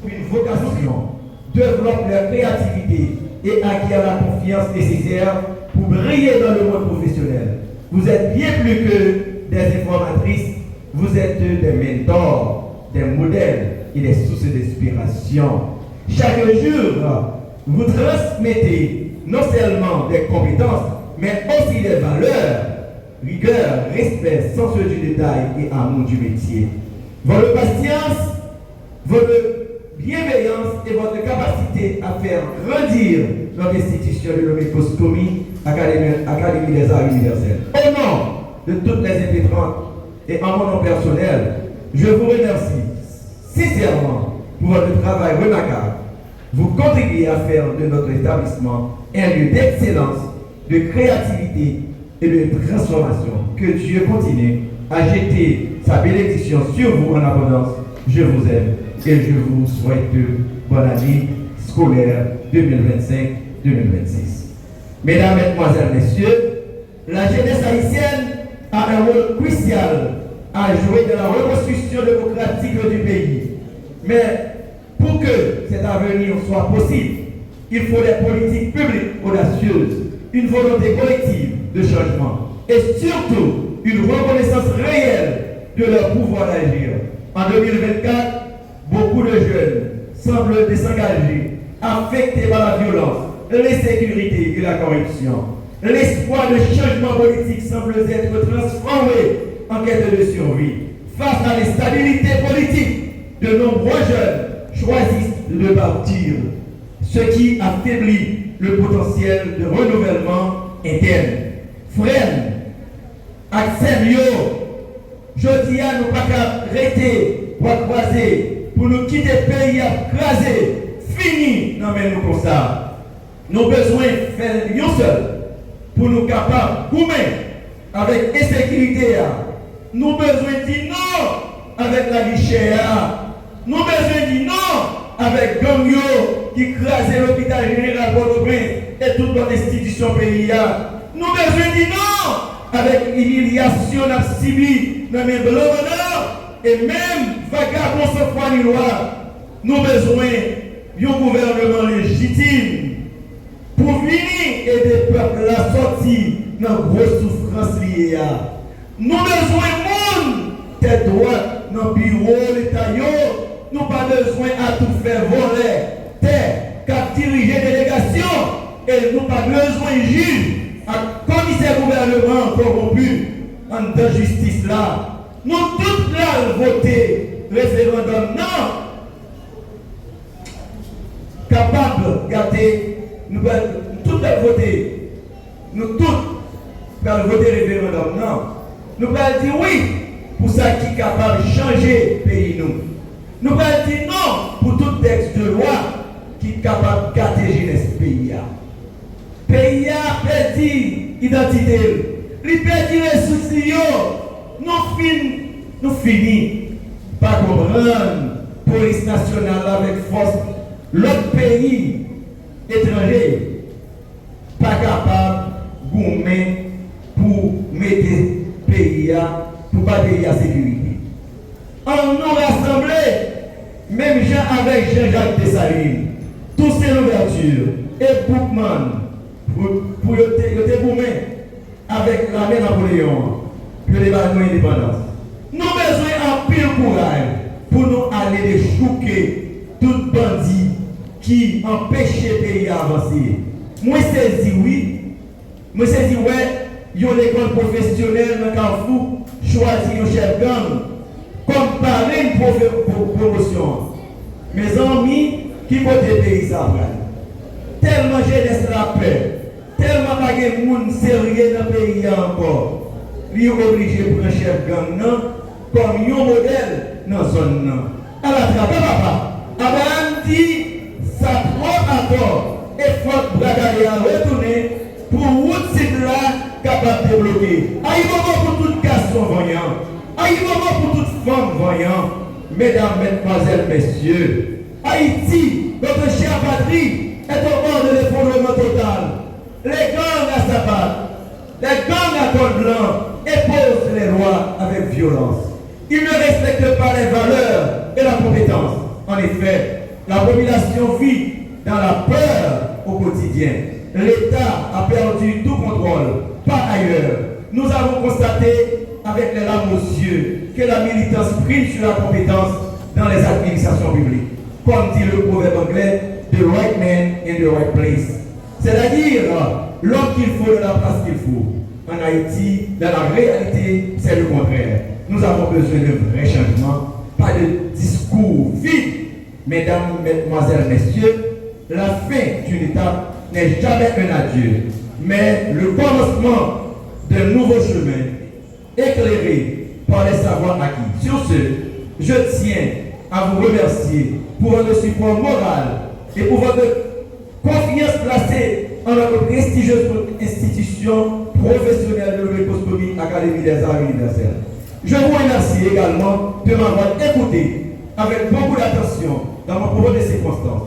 Une vocation développe leur créativité et acquiert la confiance nécessaire pour briller dans le monde professionnel. Vous êtes bien plus que des informatrices, vous êtes des mentors, des modèles et des sources d'inspiration. Chaque jour, vous transmettez non seulement des compétences, mais aussi des valeurs, rigueur, respect, sens du détail et amour du métier. Votre patience, votre bienveillance et votre capacité à faire grandir notre institution de nommée COSCOMI, Académie des Arts Universels. Au nom de toutes les impétrantes et en mon nom personnel, je vous remercie sincèrement pour votre travail remarquable. Vous contribuez à faire de notre établissement un lieu d'excellence, de créativité et de transformation. Que Dieu continue à jeter sa bénédiction sur vous en abondance. Je vous aime et je vous souhaite bonne année scolaire 2025-2026. Mesdames, Mesdemoiselles, Messieurs, la jeunesse haïtienne a un rôle crucial à jouer dans la reconstruction démocratique du pays. Mais pour que cet avenir soit possible, il faut des politiques publiques audacieuses, une volonté collective de changement et surtout une reconnaissance réelle de leur pouvoir d'agir. En 2024, beaucoup de jeunes semblent désengager, affectés par la violence, l'insécurité et la corruption. L'espoir de changement politique semble être transformé en quête de survie. Face à l'instabilité politique, de nombreux jeunes choisissent de partir, ce qui affaiblit le potentiel de renouvellement interne. Freine, accès mieux, je dis à nous pas qu'à arrêter pour croiser, pour nous quitter le pays à craser, fini, non mais nous comme ça. Nous avons besoin de faire nous seuls pour nous capables de goumer avec insécurité. Nous avons besoin de dire non avec la vie chère. Nous avons besoin de dire non avec Gangyo qui crase l'hôpital général Port-au-Prince et toute notre institution pays. Nous avons besoin de dire non avec l'humiliation de Sibi, dans les blancs et même vagabond sans foi ni loi. Nous avons besoin d'un gouvernement légitime pour venir aider le peuple à sortir dans la grosse souffrance liée. Nous avons besoin de monde, tête droite, dans le bureau, l'État. Nous n'avons pas besoin à tout faire voler, terre, qu'à diriger délégation, et nous n'avons pas besoin de juge, à commissaire gouvernement corrompu, en de justice là. Nous tous là voter référendum, non, capable de garder. Nous allons tous voter. Nous tous allons voter référendum. Non. Nous allons dire oui pour ça qui est capable de changer le pays. Nous allons dire non pour tout texte de loi qui est capable de garder jeunesse pays. Le pays a perdu l'identité. Il a perdu les soucis. Nous finissons par comprendre la police nationale avec force. L'autre pays étrangers pas capable de goumer pour mettre le pays pour pas payer la sécurité. On nous rassemblé, même gens avec Jean-Jacques Dessalines, tous ces l'ouverture et Boukman pour te goumer avec l'armée Napoléon pour les bâtiments d'indépendance. Nous avons besoin de pile courage pour nous aller de chouquer tout bandit qui empêche le pays à avancer. Moi, c'est dit oui. Moi, c'est dit ouais, il y a une école professionnelle dans Carrefour, choisir un chef gang, comparer une promotion. Mes amis, qui votent le pays, ça va. Tellement jeunesse la paix, tellement pas de monde sérieux dans le pays encore. Il est obligé pour un chef gang, non, comme un modèle dans la zone. À la trappe, papa, avant dit, ça prend encore et faut bragailler à retourner pour route site là capable de débloquer. Aïe, moment pour toute casse son voyant. Aïe, moment pour toute femmes voyantes, mesdames, mesdemoiselles, messieurs, Haïti, notre chère patrie, est au bord de l'effondrement total. Les gangs à Sabat, les gangs à col blanc imposent les lois avec violence. Ils ne respectent pas les valeurs et la compétence. En effet, la population vit dans la peur au quotidien. L'État a perdu tout contrôle. Par ailleurs, nous avons constaté avec les larmes aux yeux que la militance prime sur la compétence dans les administrations publiques. Comme dit le proverbe anglais, the right man in the right place. C'est-à-dire l'homme qu'il faut de la place qu'il faut. En Haïti, dans la réalité, c'est le contraire. Nous avons besoin de vrais changements, pas de discours vides. Mesdames, mesdemoiselles, messieurs, la fin d'une étape n'est jamais un adieu, mais le commencement d'un nouveau chemin éclairé par les savoirs acquis. Sur ce, je tiens à vous remercier pour votre support moral et pour votre confiance placée en notre prestigieuse institution professionnelle de l'Écoscopie Académie des Arts Universels. Je vous remercie également de m'avoir écouté avec beaucoup d'attention dans mon propos de circonstances.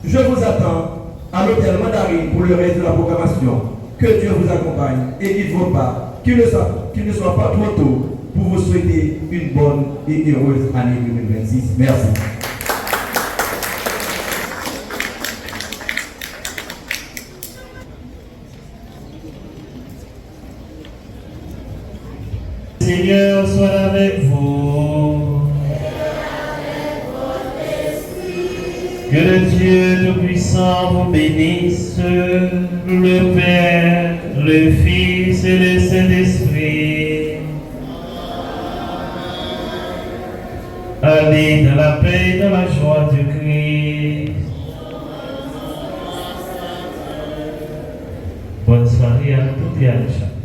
Je vous attends à l'hôtel Mandarine pour le reste de la programmation. Que Dieu vous accompagne et qu'il ne soit pas trop tôt pour vous souhaiter une bonne et heureuse année 2026. Merci. Seigneur soit avec vous. Que le Dieu Tout-Puissant vous bénisse, le Père, le Fils et le Saint-Esprit. Allez dans la paix et dans la joie du Christ. Bonne soirée à toutes et à chacun.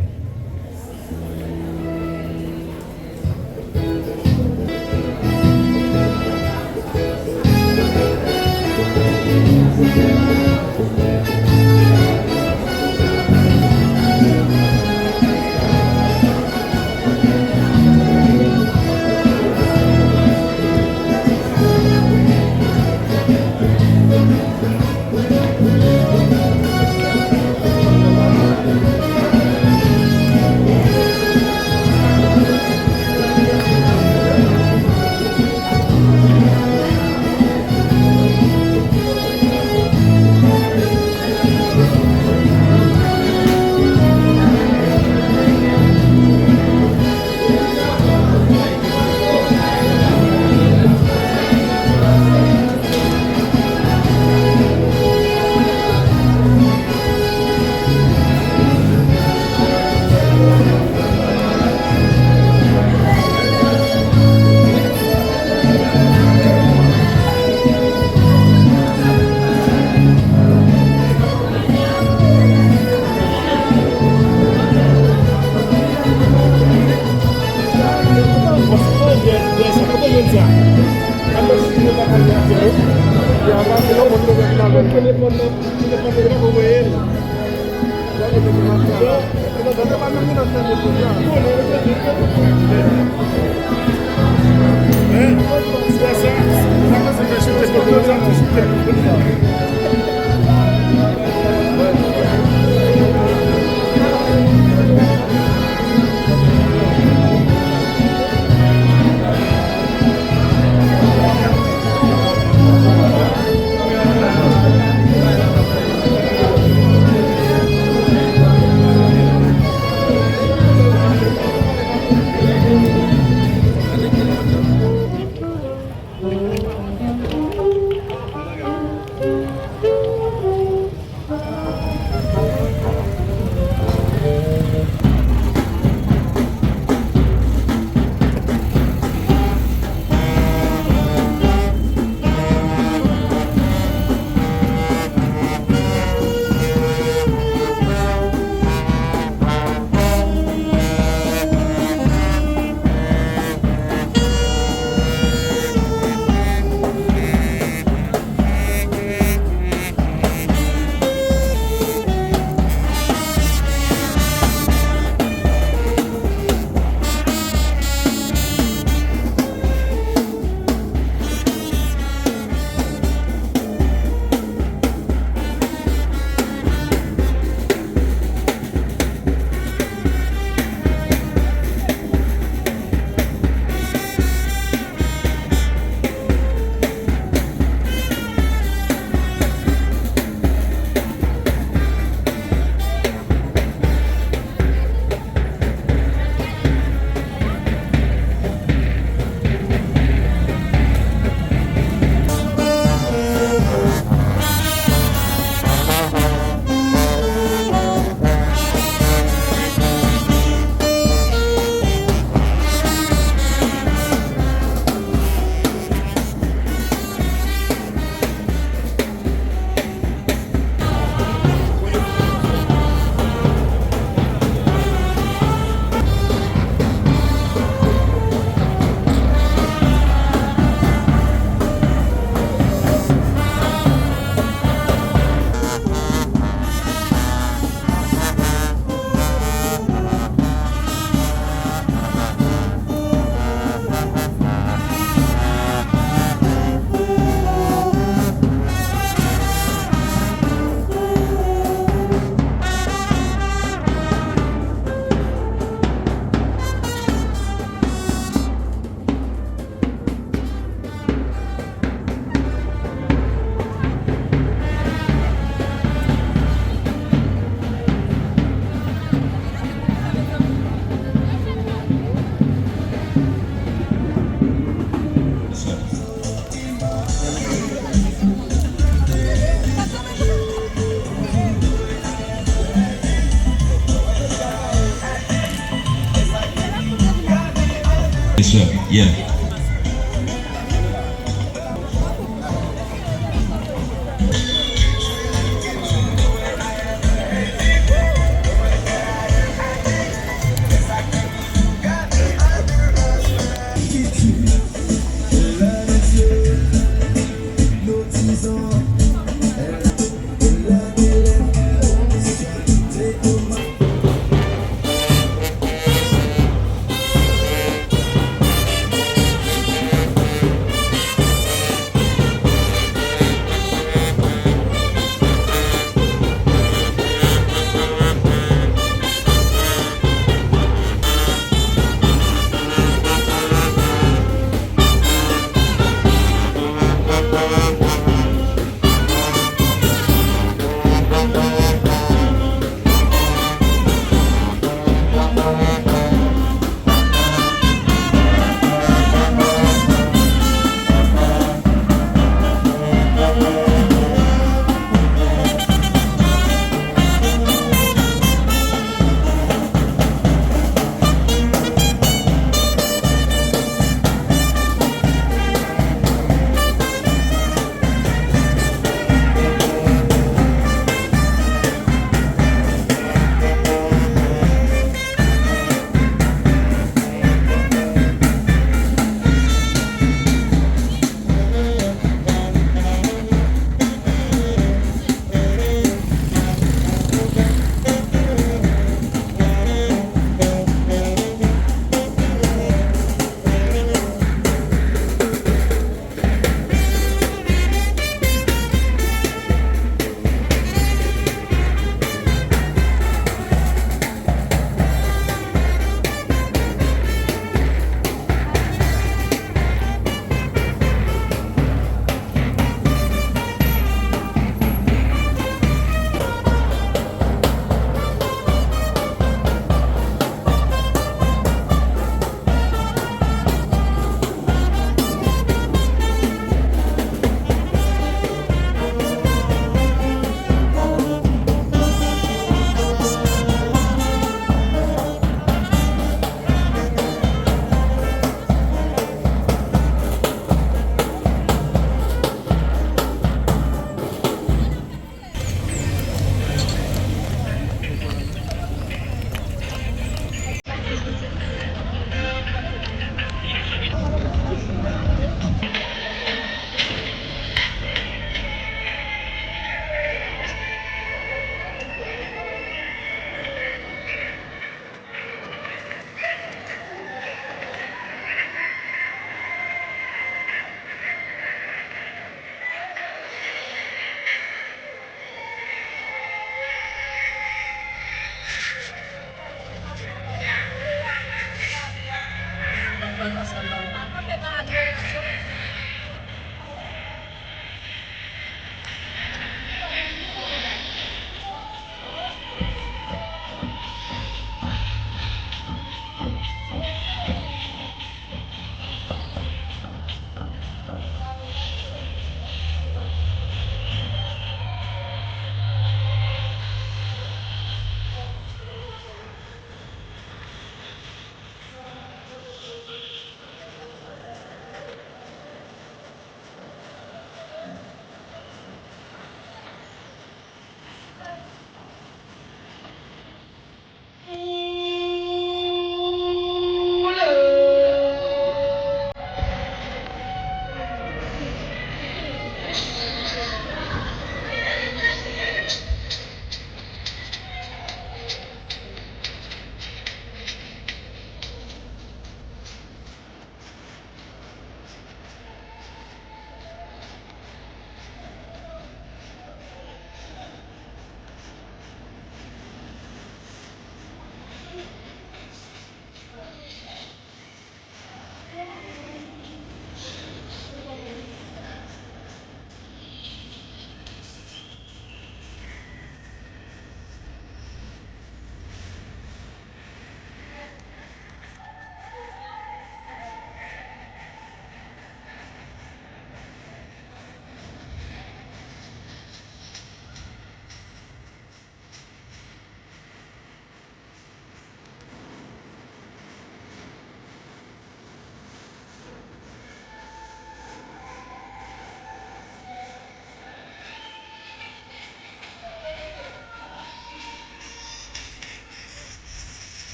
Yeah.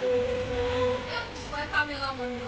Ouais, caméraman.